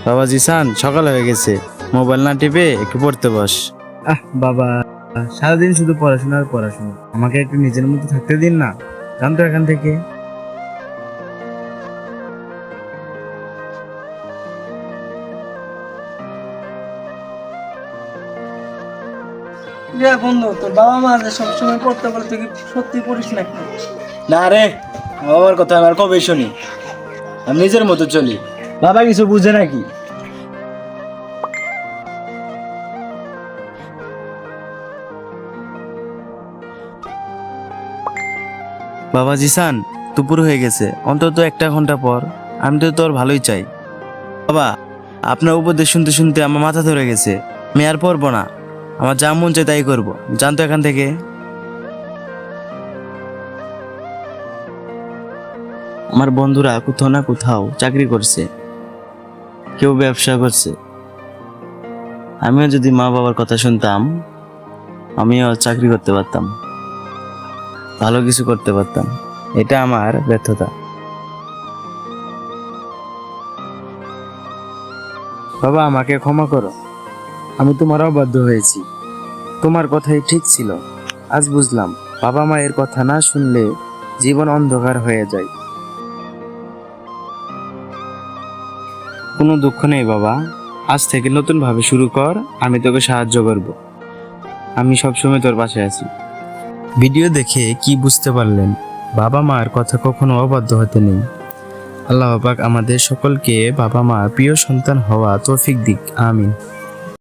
বাবা জিসান, সকাল হয়ে গেছে, মোবাইল না টিপে একটু পড়তে বস। বাবা, সারাদিন শুধু পড়াশোনা আর পড়াশোনা, আমাকে একটু নিজের মতো থাকতে দিন না। জান তো এখান থেকে। বন্ধু, তোর বাবা মা যে সবসময় পড়তে বলে, তুই কি সত্যি পড়িস নাকি? না রে, আমার কথা আমার কবে শুনি, আমি নিজের মতো চলি। বাবা কিছু বুঝে নাকি? বাবা জিসান, দুপুর হয়ে গেছে, অন্তত 1 ঘন্টা পর। আমি তো তোর ভালোই চাই। বাবা, আপনার উপদেশ শুনতে শুনতে আমার মাথা ধরে গেছে। আমি আর পড়বো না, আমার যা মন চাই তাই করবো। জানতো এখান থেকে। আমার বন্ধুরা কোথাও না কোথাও চাকরি করছে, কেউ ব্যবসা করছে। আমিও যদি মা বাবার কথা শুনতাম, আমিও চাকরি করতে পারতাম, ভালো কিছু করতে পারতাম। এটা আমার ব্যর্থতা। বাবা, আমাকে ক্ষমা করো, আমি তোমার অবাধ্য হয়েছি। তোমার কথাই ঠিক ছিল। আজ বুঝলাম, বাবা মায়ের কথা না শুনলে জীবন অন্ধকার হয়ে যায়। কোনো দুঃখ নেই বাবা, আজ থেকে নতুন ভাবে শুরু কর। আমি তোকে সাহায্য করব, আমি সবসময় তোর পাশে আছি। ভিডিও দেখে কি বুঝতে পারলেন? বাবা মার কথা কখনো অবাধ্য হতে নেই। আল্লাহ পাক আমাদের সকলকে বাবা মার প্রিয় সন্তান হওয়া তৌফিক দিক। আমিন।